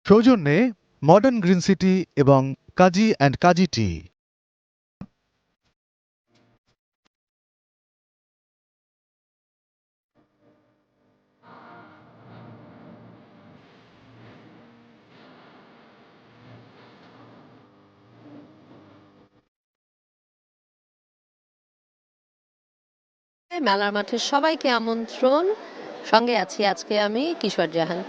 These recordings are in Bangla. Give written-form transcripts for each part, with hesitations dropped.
সৌজন্যে মডার্ন গ্রিন সিটি এবং কাজী অ্যান্ড কাজী টি। মেলার মাঠের সবাইকে আমন্ত্রণ। সঙ্গে আছি আজকে আমি কিশোর জাহান।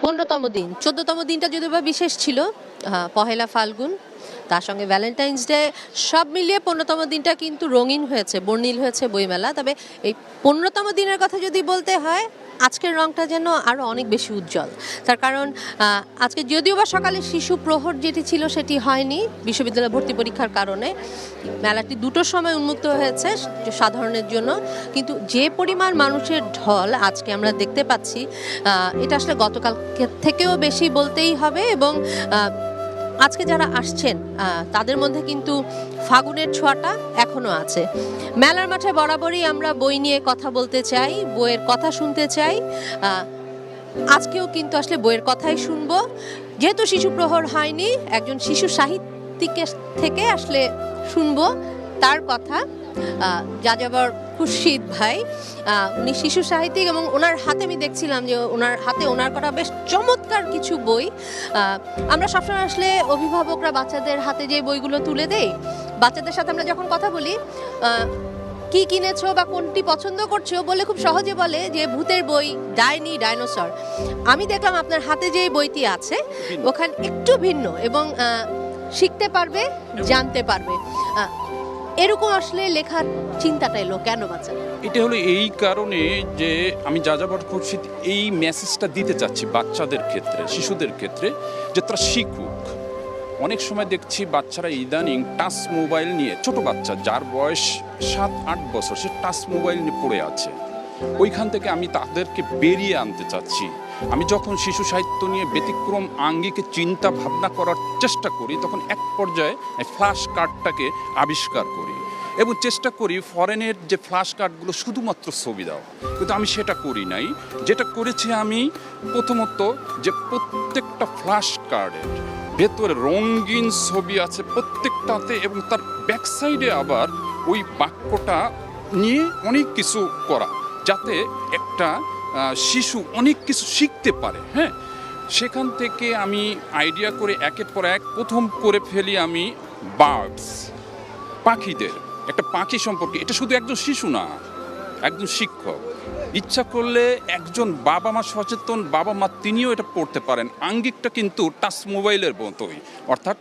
15তম দিন, 14তম দিনটা যদিও বা বিশেষ ছিল, পহেলা ফাল্গুন, তার সঙ্গে ভ্যালেন্টাইন্স ডে, সব মিলিয়ে 15তম দিনটা কিন্তু রঙিন হয়েছে, বর্ণিল হয়েছে বইমেলা। তবে এই 15তম দিনের কথা যদি বলতে হয়, আজকের রংটা যেন আরও অনেক বেশি উজ্জ্বল। তার কারণ আজকে যদিও বা সকালে শিশু প্রহর যেটি ছিল সেটি হয়নি বিশ্ববিদ্যালয় ভর্তি পরীক্ষার কারণে। মেলাটি 2টোর সময় উন্মুক্ত হয়েছে সাধারণের জন্য, কিন্তু যে পরিমাণ মানুষের ঢল আজকে আমরা দেখতে পাচ্ছি, এটা আসলে গতকাল থেকেও বেশি বলতেই হবে। এবং আজকে যারা আসছেন তাদের মধ্যে কিন্তু ফাগুনের ছোঁয়াটা এখনো আছে। মেলার মাঠে বরাবরই আমরা বই নিয়ে কথা বলতে চাই, বইয়ের কথা শুনতে চাই। আজকেও কিন্তু আসলে বইয়ের কথাই শুনবো। যেহেতু শিশু প্রহর হয়নি, একজন শিশু সাহিত্যিকের থেকে আসলে শুনবো তার কথা। যাযাবর খুরশিদ ভাই, উনি শিশু সাহিত্যিক এবং ওনার হাতে আমি দেখছিলাম যে ওনার হাতে ওনার করা বেশ চমৎকার কিছু বই। আমরা সবসময় আসলে অভিভাবকরা বাচ্চাদের হাতে যে বইগুলো তুলে দেই, বাচ্চাদের সাথে আমরা যখন কথা বলি কি কিনেছো বা কোনটি পছন্দ করছো বলে খুব সহজে বলে যে ভূতের বই, ডাইনি, ডাইনোসর। আমি দেখলাম আপনার হাতে যে বইটি আছে ওখানে একটু ভিন্ন এবং শিখতে পারবে, জানতে পারবে। এরকম আসলে লেখার চিন্তাটা এলো কেন বাচ্চা? এটা হলো এই কারণে যে আমি যাযাবর খুরশিদ এই মেসেজটা দিতে চাচ্ছি বাচ্চাদের ক্ষেত্রে, শিশুদের ক্ষেত্রে, যে তারা শিখুক। অনেক সময় দেখছি বাচ্চারা ইদানিং টাচ মোবাইল নিয়ে, ছোট বাচ্চা যার বয়স 7-8 বছর, সে টাচ মোবাইল নিয়ে পড়ে আছে। ওইখান থেকে আমি তাদেরকে বেরিয়ে আনতে চাচ্ছি। আমি যখন শিশু সাহিত্য নিয়ে ব্যতিক্রম আঙ্গিকে চিন্তা ভাবনা করার চেষ্টা করি, তখন এক পর্যায়ে ফ্ল্যাশ কার্ডটাকে আবিষ্কার করি এবং চেষ্টা করি ফরেনের যে ফ্ল্যাশ কার্ডগুলো শুধুমাত্র ছবি দাও, কিন্তু আমি সেটা করি নাই। যেটা করেছি আমি প্রথমত, যে প্রত্যেকটা ফ্ল্যাশ কার্ডের ভেতরে রঙিন ছবি আছে প্রত্যেকটাতে, এবং তার ব্যাকসাইডে আবার ওই বাক্যটা নিয়ে অনেক কিছু করা, যাতে একটা শিশু অনেক কিছু শিখতে পারে। হ্যাঁ, সেখান থেকে আমি আইডিয়া করে একের পর এক প্রথম করে ফেলি আমি বার্ডস, পাখিদের একটা পাখি সম্পর্কে। এটা শুধু একজন শিশু না, একজন শিক্ষক ইচ্ছা করলে, একজন বাবা মা, সচেতন বাবা মা, তিনিও এটা পড়তে পারেন। আঙ্গিকটা কিন্তু টাচ মোবাইলের মতোই, অর্থাৎ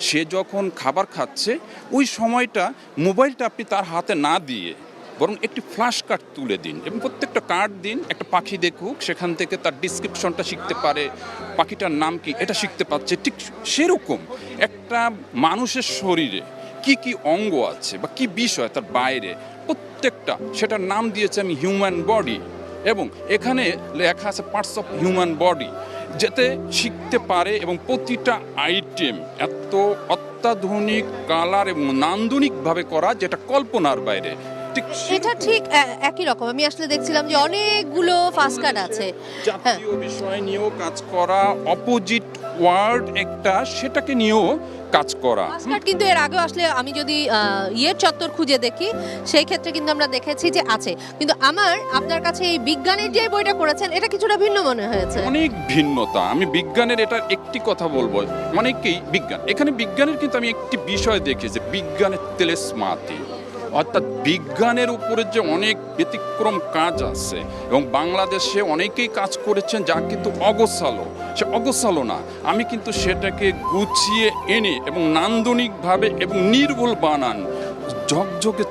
সে যখন খাবার খাচ্ছে ওই সময়টা মোবাইলটা আপনি তার হাতে না দিয়ে বরং একটি ফ্ল্যাশ কার্ড তুলে দিন এবং প্রত্যেকটা কার্ড দিন, একটা পাখি দেখুক, সেখান থেকে তার ডিসক্রিপশনটা শিখতে পারে, পাখিটার নাম কি এটা শিখতে পারছে। ঠিক সেরকম একটা মানুষের শরীরে কি কি অঙ্গ আছে বা কি বিষয় তার বাইরে, প্রত্যেকটা সেটার নাম দিয়েছে আমি হিউম্যান বডি, এবং এখানে লেখা আছে পার্টস অফ হিউম্যান বডি, যাতে শিখতে পারে। এবং প্রতিটা আইটেম এত অত্যাধুনিক কালার এবং নান্দনিকভাবে করা, যেটা কল্পনার বাইরে। এটা ঠিক একই রকম। আমি আসলে দেখছিলাম যে অনেকগুলো ফাস্ট কার্ড আছে, জাতীয় বিষয় নিয়েও কাজ করা, অপোজিট ওয়ার্ড একটা, সেটাকে নিয়েও কাজ করা। ফাস্ট কার্ড কিন্তু এর আগেও আসলে আমি যদি ইয়ের চত্বর খুঁজে দেখি, সেই ক্ষেত্রে কিন্তু আমরা দেখেছি যে আছে। কিন্তু আমার আপনার কাছে এই বিজ্ঞানের যে বইটা করেছেন এটা কিছুটা ভিন্ন মনে হয়েছে। অনেক ভিন্নতা। আমি বিজ্ঞানের এটার একটি কথা বলবো, অনেকেই বিজ্ঞান, এখানে বিজ্ঞানের কিন্তু আমি একটি বিষয় দেখি যে বিজ্ঞানের তেলেসমাতি, অর্থাৎ বিজ্ঞানের উপরে যে অনেক ব্যতিক্রম কাজ আছে, এবং বাংলাদেশে অনেকেই কাজ করেছেন যা কিন্তু অগোছালো, সে অগোছালো না। আমি কিন্তু সেটাকে গুছিয়ে এনে এবং নান্দনিকভাবে এবং নির্ভুল বানান, ঝকঝকে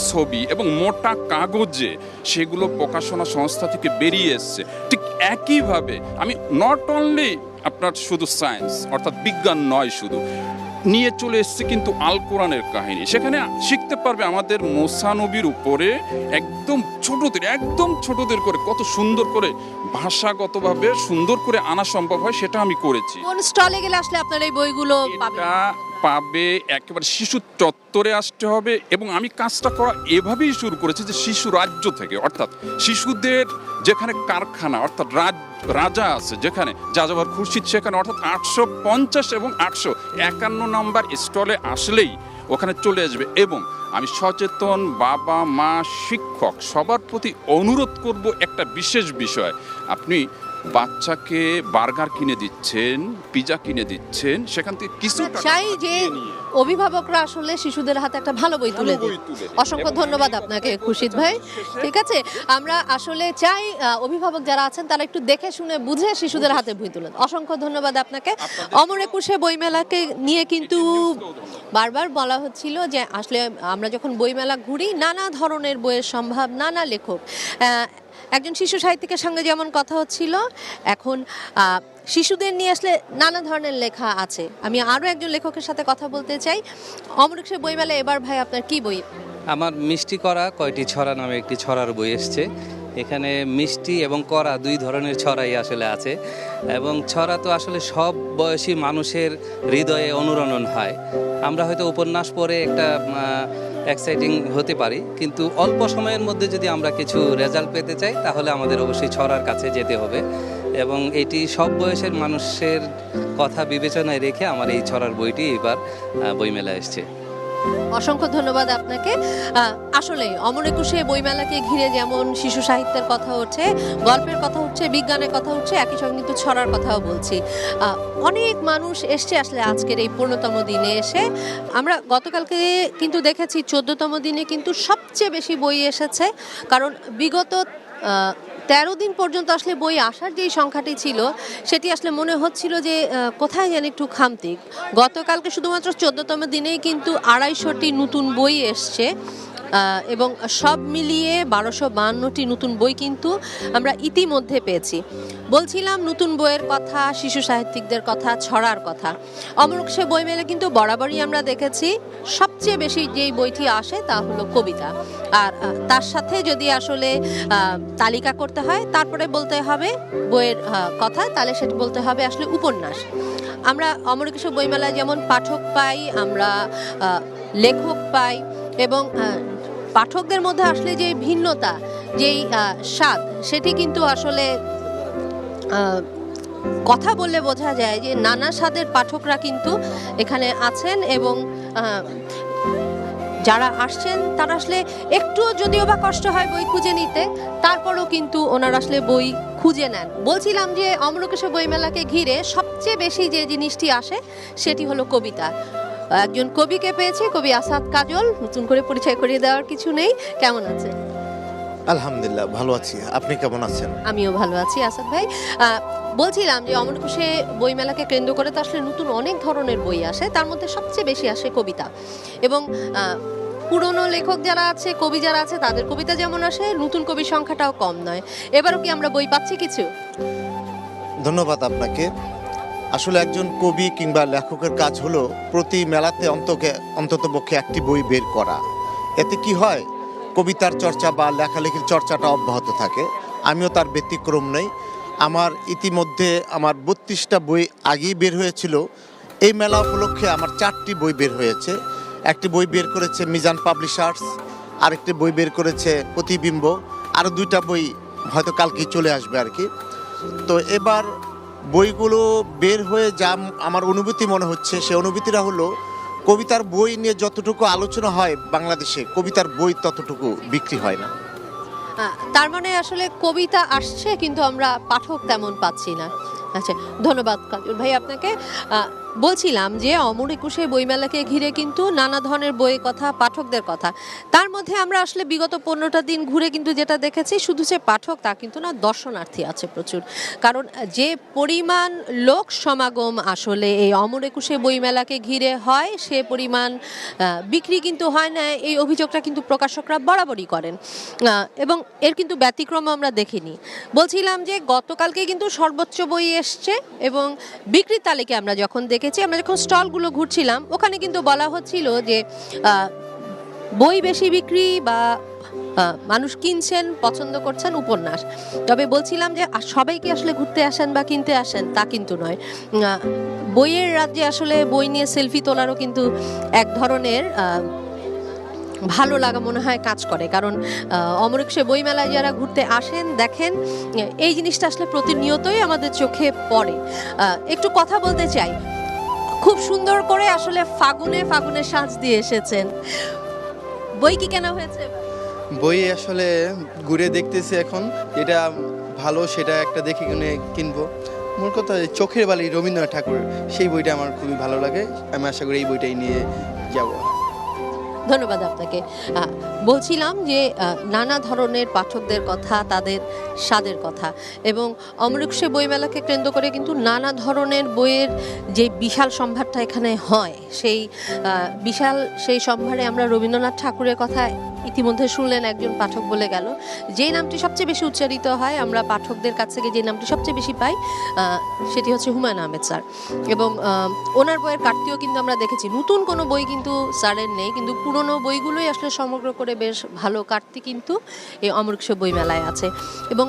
ছবি এবং মোটা কাগজে সেগুলো প্রকাশনা সংস্থা থেকে বেরিয়ে এসছে। ঠিক একইভাবে আমি নট অনলি আপনার শুধু সায়েন্স অর্থাৎ বিজ্ঞান নয়, শুধু নিয়ে চলে এসছে কিন্তু আল কোরআনের কাহিনী। সেখানে শিখতে পারবে আমাদের মুসা নবীর উপরে একদম ছোটদের করে কত সুন্দর করে ভাষাগতভাবে সুন্দর করে আনা সম্ভব হয়, সেটা আমি করেছি। কোন স্টলে গেলে আসলে আপনার এই বইগুলো পাবেন? পাবে, একেবারে শিশু চত্বরে আসতে হবে। এবং আমি কাজটা করা এভাবেই শুরু করেছি যে শিশু রাজ্য থেকে, অর্থাৎ শিশুদের যেখানে কারখানা, অর্থাৎ রাজা আছে যেখানে, যাযাবর খুরশিদ সেখানে, অর্থাৎ 850 এবং 851 নম্বর স্টলে আসলেই ওখানে চলে আসবে। এবং আমি সচেতন বাবা মা শিক্ষক সবার প্রতি অনুরোধ করব একটা বিশেষ বিষয়, আপনি বাচ্চাকে বার্গার কিনে দিচ্ছেন, পিজা কিনে দিচ্ছেন, সেখান থেকে কিছু চাই যে অভিভাবকরা আসলে শিশুদের হাতে একটা ভালো বই তুলে দিন। অসংখ্য ধন্যবাদ আপনাকে খুরশিদ ভাই। ঠিক আছে, আমরা আসলে চাই অভিভাবক যারা আছেন তারা একটু দেখে শুনে বুঝে শিশুদের হাতে বই তুলে দেন। অসংখ্য ধন্যবাদ আপনাকে। অমর একুশে বইমেলাকে নিয়ে কিন্তু বারবার বলা হচ্ছিল যে আসলে আমরা যখন বইমেলা ঘুরি নানা ধরনের বইয়ের সম্ভার, নানা লেখক, একজন শিশু সাহিত্যিকের সঙ্গে যেমন কথা হচ্ছিল, এখন শিশুদের নিয়ে আসলে নানা ধরনের লেখা আছে। আমি আরও একজন লেখকের সাথে কথা বলতে চাই। অমর একুশে বইমেলা এবার ভাই আপনার কি বই? আমার মিষ্টি করা কয়টি ছড়া নামে একটি ছড়ার বই এসছে। এখানে মিষ্টি এবং করা দুই ধরনের ছড়াই আসলে আছে, এবং ছড়া তো আসলে সব বয়সী মানুষের হৃদয়ে অনুরণন হয়। আমরা হয়তো উপন্যাস পড়ে একটা এক্সাইটিং হতে পারি, কিন্তু অল্প সময়ের মধ্যে যদি আমরা কিছু রেজাল্ট পেতে চাই তাহলে আমাদের অবশ্যই ছড়ার কাছে যেতে হবে, এবং এটি সব বয়সের মানুষের কথা বিবেচনায় রেখে আমার এই ছড়ার বইটি এবার বইমেলা এসছে। অসংখ্য ধন্যবাদ আপনাকে। আসলে অমর একুশে বইমেলাকে ঘিরে যেমন শিশু সাহিত্যের কথা উঠছে, গল্পের কথা উঠছে, বিজ্ঞানের কথা উঠছে, একই সঙ্গে কিন্তু ছড়ার কথাও বলছি। অনেক মানুষ এসছে আসলে আজকের এই 15তম দিনে এসে। আমরা গতকালকে কিন্তু দেখেছি 14তম দিনে কিন্তু সবচেয়ে বেশি বই এসেছে, কারণ বিগত 13 দিন পর্যন্ত আসলে বই আসার যেই সংখ্যাটি ছিল সেটি আসলে মনে হচ্ছিল যে কোথায় যেন একটু খামতি। গতকালকে শুধুমাত্র 14তম দিনেই কিন্তু 250টি নতুন বই এসছে, এবং সব মিলিয়ে 1252টি নতুন বই কিন্তু আমরা ইতিমধ্যে পেয়েছি। বলছিলাম নতুন বইয়ের কথা, শিশু সাহিত্যিকদের কথা, ছড়ার কথা। অমর একুশে বই মেলে কিন্তু বরাবরই আমরা দেখেছি সবচেয়ে বেশি যেই বইটি আসে তা হলো কবিতা, আর তার সাথে যদি আসলে তালিকা করতে হয় তারপরে বলতে হবে বইয়ের কথা, তাহলে সেটা বলতে হবে আসলে উপন্যাস। আমরা অমর একুশে বইমেলায় যেমন পাঠক পাই, আমরা লেখক পাই, এবং পাঠকদের মধ্যে আসলে যে ভিন্নতা, যেই স্বাদ, সেটি কিন্তু আসলে কথা বললে বোঝা যায় যে নানা স্বাদের পাঠকরা কিন্তু এখানে আছেন, এবং যারা আসছেন তারা আসলে একটু যদিও বা কষ্ট হয় বই খুঁজে নিতে, তারপরেও কিন্তু ওনারা আসলে বই খুঁজে নেন। বলছিলাম যে অমর একুশে বইমেলাকে ঘিরে সবচেয়ে বেশি যে জিনিসটি আসে সেটি হলো কবিতা। একজন কবিকে পেয়েছি, কবি আসাদ কাজল। নতুন করে পরিচয় করিয়ে দেওয়ার কিছু নেই। কেমন আছেন? আলহামদুলিল্লাহ ভালো আছি, আপনি কেমন আছেন? আমিও ভালো আছি আসাদ ভাই। বলছিলাম যে অমর একুশে বইমেলাকে কেন্দ্র করে তো আসলে নতুন অনেক ধরনের বই আসে, তার মধ্যে সবচেয়ে বেশি আসে কবিতা। এবং পুরনো লেখক যারা আছে, কবি যারা আছে, তাদের কবিতা যেমন আসে, নতুন কবির সংখ্যাটাও কম নয়। এবারও কি আমরা বই পাচ্ছি কিছু? ধন্যবাদ আপনাকে। আসলে একজন কবি কিংবা লেখকের কাজ হলো প্রতি মেলাতে অন্ততপক্ষে একটি বই বের করা। এতে কি হয়, কবিতার চর্চা বা লেখালেখির চর্চাটা অব্যাহত থাকে। আমিও তার ব্যতিক্রম নেই। আমার ইতিমধ্যে আমার 32টা বই আগেই বের হয়েছিল। এই মেলা উপলক্ষে আমার 4টি বই বের হয়েছে। একটি বই বের করেছে মিজান পাবলিশার্স, আরেকটি বই বের করেছে প্রতিবিম্ব, আরও 2টা বই হয়তো কালকেই চলে আসবে আর কি। তো এবার বইগুলো বের হয়ে যা আমার অনুভূতি মনে হচ্ছে, সে অনুভূতিটা হলো কবিতার বই নিয়ে যতটুকু আলোচনা হয় বাংলাদেশে, কবিতার বই ততটুকু বিক্রি হয় না। তার মানে আসলে কবিতা আসছে কিন্তু আমরা পাঠক তেমন পাচ্ছি না। আচ্ছা, ধন্যবাদ কাজল ভাই আপনাকে। বলছিলাম যে অমর একুশে বইমেলাকে ঘিরে কিন্তু নানা ধরনের বইয়ের কথা, পাঠকদের কথা। তার মধ্যে আমরা আসলে বিগত 15টা দিন ঘুরে কিন্তু যেটা দেখেছি, শুধু যে পাঠক তা কিন্তু না, দর্শনার্থী আছে প্রচুর। কারণ যে পরিমাণ লোক সমাগম আসলে এই অমর একুশে বইমেলাকে ঘিরে হয়, সে পরিমাণ বিক্রি কিন্তু হয় না, এই অভিযোগটা কিন্তু প্রকাশকরা বরাবরই করেন, এবং এর কিন্তু ব্যতিক্রম আমরা দেখিনি। বলছিলাম যে গতকালকে কিন্তু সর্বোচ্চ বই এসছে, এবং বিক্রির তালিকা আমরা যখন দেখেছি, আমরা যখন স্টলগুলো ঘুরছিলাম, ওখানে কিন্তু বলা হচ্ছিল যে বই বেশি বিক্রি বা মানুষ কিনছেন, পছন্দ করছেন উপন্যাস। তবে বলছিলাম যে সবাইকে আসলে ঘুরতে আসেন বা কিনতে আসেন তা কিন্তু নয়। বইয়ের রাজ্যে আসলে বই নিয়ে সেলফি তোলারও কিন্তু এক ধরনের ভালো লাগা মনে হয় কাজ করে, কারণ অমরেশ্বর বইমেলায় যারা ঘুরতে আসেন দেখেন এই জিনিসটা আসলে প্রতিনিয়তই আমাদের চোখে পড়ে। একটু কথা বলতে চাই, খুব সুন্দর করে আসলে ফাগুনে সাজ দিয়ে এসেছেন। বই কি কেনা হয়েছে? বই আসলে ঘুরে দেখতেছি এখন, যেটা ভালো সেটা একটা দেখে কিনে কিনবো। মূল কথা চোখের বালি রবীন্দ্রনাথ ঠাকুর, সেই বইটা আমার খুবই ভালো লাগে। আমি আশা করি এই বইটাই নিয়ে যাব। ধন্যবাদ আপনাকে। বলছিলাম যে নানা ধরনের পাঠকদের কথা, তাদের স্বাদের কথা, এবং অমৃতসর বইমেলাকে কেন্দ্র করে কিন্তু নানা ধরনের বইয়ের যে বিশাল সম্ভারটা এখানে হয়, সেই বিশাল সেই সম্ভারে আমরা রবীন্দ্রনাথ ঠাকুরের কথা ইতিমধ্যে শুনলেন, একজন পাঠক বলে গেল। যেই নামটি সবচেয়ে বেশি উচ্চারিত হয়, আমরা পাঠকদের কাছ থেকে যে নামটি সবচেয়ে বেশি পাই, সেটি হচ্ছে হুমায়ুন আহমেদ স্যার। এবং ওনার বইয়ের কাটতিও কিন্তু আমরা দেখেছি। নতুন কোনো বই কিন্তু স্যারের নেই, কিন্তু পুরনো বইগুলোই আসলে সমগ্র করে বেশ ভালো কাটতি কিন্তু এই অমৃতসর বইমেলায় আছে। এবং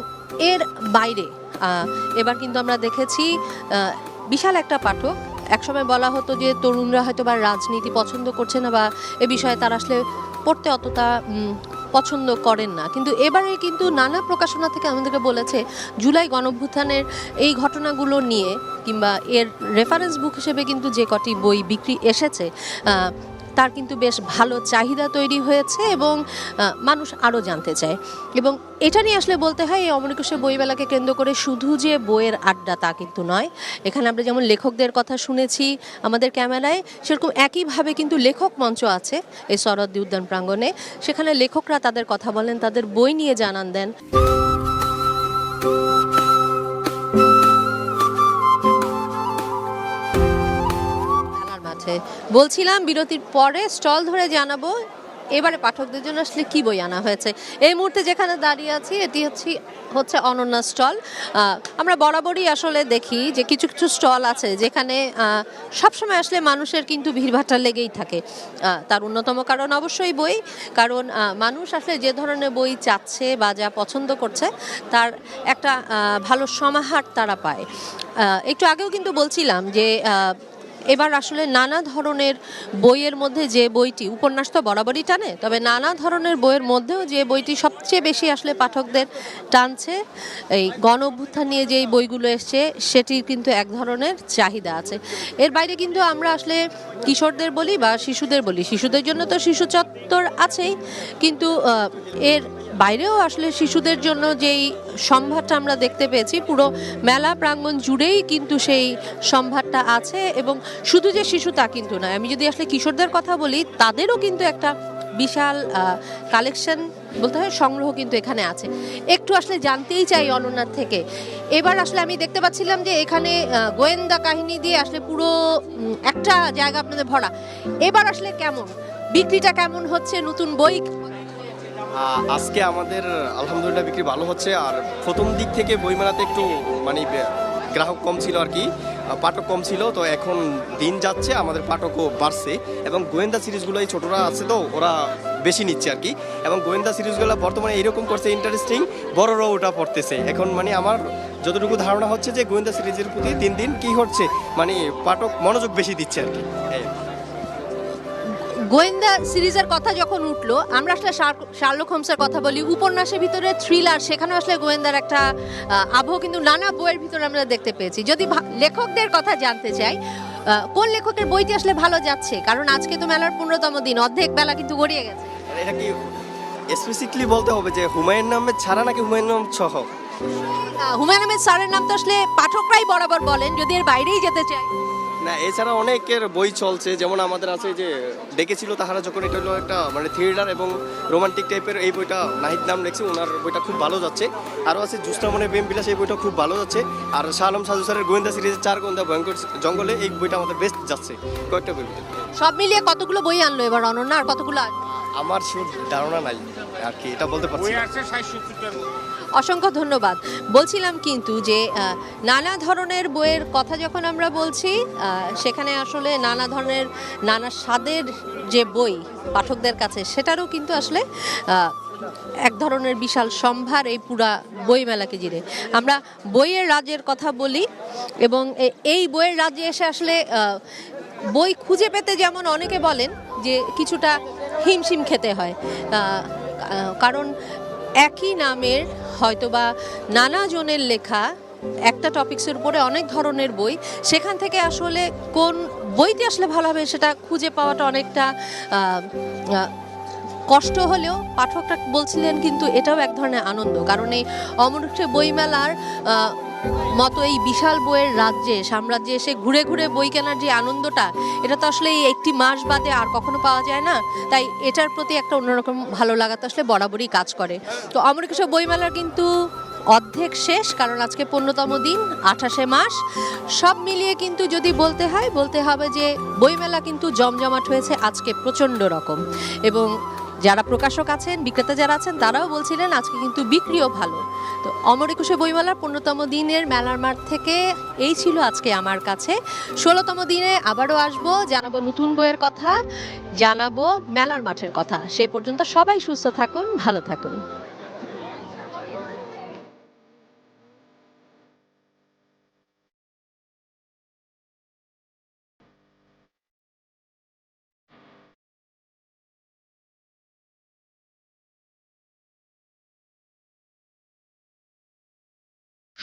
এর বাইরে এবার কিন্তু আমরা দেখেছি বিশাল একটা পাঠক। একসময় বলা হতো যে তরুণরা হয়তো বা রাজনীতি পছন্দ করছে না, বা এ বিষয়ে তারা আসলে পড়তে অতটা পছন্দ করেন না, কিন্তু এবারে কিন্তু নানা প্রকাশনা থেকে আমাদেরকে বলেছে জুলাই গণঅভ্যুত্থানের এই ঘটনাগুলো নিয়ে, কিংবা এর রেফারেন্স বুক হিসেবে কিন্তু যে কটি বই বিক্রি এসেছে তার কিন্তু বেশ ভালো চাহিদা তৈরি হয়েছে, এবং মানুষ আরও জানতে চায়। এবং এটা নিয়ে আসলে বলতে হয় এই অমৃতসর বইমেলাকে কেন্দ্র করে শুধু যে বইয়ের আড্ডা তা কিন্তু নয়। এখানে আমরা যেমন লেখকদের কথা শুনেছি আমাদের ক্যামেরায়, সেরকম একইভাবে কিন্তু লেখক মঞ্চ আছে এই সরোয়ার্দী উদ্যান প্রাঙ্গণে। সেখানে লেখকরা তাদের কথা বলেন, তাদের বই নিয়ে জানান দেন। বলছিলাম বিরতির পরে স্টল ধরে জানাবো এবারে পাঠকদের জন্য আসলে কি বই আনা হয়েছে। এই মুহূর্তে যেখানে দাঁড়িয়ে আছি এটি হচ্ছে অনন্যা স্টল। আমরা বরাবরই আসলে দেখি যে কিছু কিছু স্টল আছে যেখানে সবসময় আসলে মানুষের কিন্তু ভিড়ভাট্টা লেগেই থাকে। তার অন্যতম কারণ অবশ্যই বই, কারণ মানুষ আসলে যে ধরনের বই চাচ্ছে বা যা পছন্দ করছে তার একটা ভালো সমাহার তারা পায়। একটু আগেও কিন্তু বলছিলাম যে এবার আসলে নানা ধরনের বইয়ের মধ্যে যে বইটি, উপন্যাস তো বরাবরই টানে, তবে নানা ধরনের বইয়ের মধ্যেও যে বইটি সবচেয়ে বেশি আসলে পাঠকদের টানছে, এই গণ অভ্যুত্থান নিয়ে যেই বইগুলো এসছে সেটির কিন্তু এক ধরনের চাহিদা আছে। এর বাইরে কিন্তু আমরা আসলে কিশোরদের বলি বা শিশুদের বলি, শিশুদের জন্য তো শিশু চত্বর আছেই, কিন্তু এর বাইরেও আসলে শিশুদের জন্য যেই সম্ভারটা আমরা দেখতে পেয়েছি পুরো মেলা প্রাঙ্গণ জুড়েই কিন্তু সেই সম্ভারটা আছে। এবং শুধু যে শিশু তা কিন্তু নয়, আমি যদি আসলে কিশোরদের কথা বলি তাদেরও কিন্তু একটা বিশাল কালেকশন বলতে হয়, সংগ্রহ কিন্তু এখানে আছে। একটু আসলে জানতেই চাই অনন্যার থেকে, এবার আসলে আমি দেখতে পাচ্ছিলাম যে এখানে গোয়েন্দা কাহিনী দিয়ে আসলে পুরো একটা জায়গা আপনাদের ভরা। এবার আসলে কেমন বিক্রিটা, কেমন হচ্ছে নতুন বই? আজকে আমাদের আলহামদুলিল্লাহ বিক্রি ভালো হচ্ছে। আর প্রথম দিক থেকে বইমেলাতে একটু মানে গ্রাহক কম ছিল আর কি, পাঠক কম ছিল। তো এখন দিন যাচ্ছে আমাদের পাঠকও বাড়ছে, এবং গোয়েন্দা সিরিজগুলো এই ছোটরা আছে তো ওরা বেশি নিচ্ছে আর কি। এবং গোয়েন্দা সিরিজগুলো বর্তমানে এরকম করছে ইন্টারেস্টিং, বড়রাও ওটা পড়তেছে এখন। মানে আমার যতটুকু ধারণা হচ্ছে যে গোয়েন্দা সিরিজের প্রতি দিন দিন কি হচ্ছে, মানে পাঠক মনোযোগ বেশি দিচ্ছে আর কি। গোয়েন্দা সিরিজের কথা যখন উঠলো, আমরা আসলে শার্লক হোমসের কথা বলি, উপন্যাসের ভিতরে থ্রিলার, সেখানে আসলে গোয়েন্দার একটা আবহ কিন্তু নানা বইয়ের ভিতরে আমরা দেখতে পেয়েছি। যদি লেখকদের কথা জানতে চাই, কোন লেখকের বইটি আসলে ভালো যাচ্ছে? কারণ আজকে তো মেলার 15তম দিন, অর্ধেক বেলা কিন্তু গড়িয়ে গেছে। এটা কি স্পেসিফিকলি বলতে হবে যে হুমায়ুন আহমেদ ছাড়া নাকি হুমায়ুন আহমেদ সহ? হুমায়ুন আহমেদ স্যারের নাম তো আসলে পাঠকরাই বরাবর বলেন, যদি এর বাইরেই যেতে চাই। না, এছাড়া অনেকের বই চলছে, যেমন আমাদের আছে যে ডেকেছিল তাহারা যখন, এটা হলো একটা মানে থ্রিলার এবং রোমান্টিক টাইপের। এই বইটা নাহিদ নাম লেখছে, ওনার বইটা খুব ভালো যাচ্ছে। আরও আছে জুস্তা মনে প্রেম বিলাস, এই বইটা খুব ভালো যাচ্ছে। আর শাহ আলম সাজু স্যারের গোয়েন্দা সিরিজের 4 গোয়েন্দা ভয়ঙ্কর জঙ্গলে, এই বইটা আমাদের বেস্ট যাচ্ছে কয়েকটা বই। সব মিলিয়ে কতগুলো বই আনলো এবার অনন্যা, আর কতগুলো আমার শিওর ধারণা নাই আর কি, এটা বলতে পারছি না। অসংখ্য ধন্যবাদ। বলছিলাম কিন্তু যে নানা ধরনের বইয়ের কথা যখন আমরা বলছি, সেখানে আসলে নানা ধরনের নানা স্বাদের যে বই পাঠকদের কাছে, সেটারও কিন্তু আসলে এক ধরনের বিশাল সম্ভার এই পুরা বইমেলাকে ঘিরে। আমরা বইয়ের রাজ্যের কথা বলি এবং এই বইয়ের রাজ্যে এসে আসলে বই খুঁজে পেতে যেমন অনেকে বলেন যে কিছুটা হিমশিম খেতে হয়, কারণ একই নামের হয়তোবা নানা জনের লেখা একটা টপিকসের উপরে অনেক ধরনের বই, সেখান থেকে আসলে কোন বইটি আসলে ভালো হবে সেটা খুঁজে পাওয়াটা অনেকটা কষ্ট হলেও পাঠকরা বলছিলেন কিন্তু এটাও এক ধরনের আনন্দ, কারণ এই অমরুক্ষে বইমেলার মতো এই বিশাল বইয়ের রাজ্যে সাম্রাজ্যে এসে ঘুরে ঘুরে বই কেনার যে আনন্দটা, এটা তো আসলে এই একটি মাস বাদে আর কখনো পাওয়া যায় না। তাই এটার প্রতি একটা অন্যরকম ভালো লাগা তো আসলে বরাবরই কাজ করে। তো অমরুক্ষে বইমেলার কিন্তু অর্ধেক শেষ, কারণ আজকে 15তম দিন, 28শে মাস। সব মিলিয়ে কিন্তু যদি বলতে হবে যে বইমেলা কিন্তু জমজমাট হয়েছে আজকে প্রচণ্ড রকম। এবং যারা প্রকাশক আছেন, বিক্রেতা যারা আছেন, তারাও বলছিলেন আজকে কিন্তু বিক্রিও ভালো। তো অমর একুশে বইমেলার 15তম দিনের মেলার মাঠ থেকে এই ছিল আজকে আমার কাছে। 16তম দিনে আবারও আসবো, জানাবো নতুন বইয়ের কথা, জানাবো মেলার মাঠের কথা। সে পর্যন্ত সবাই সুস্থ থাকুন, ভালো থাকুন।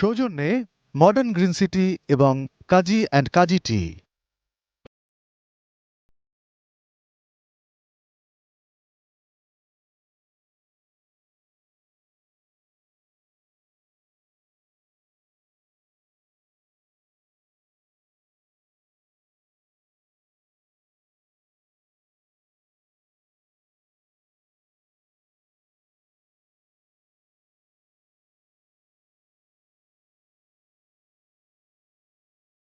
সৌজন্যে মডার্ন গ্রিন সিটি এবং কাজী অ্যান্ড কাজী টি।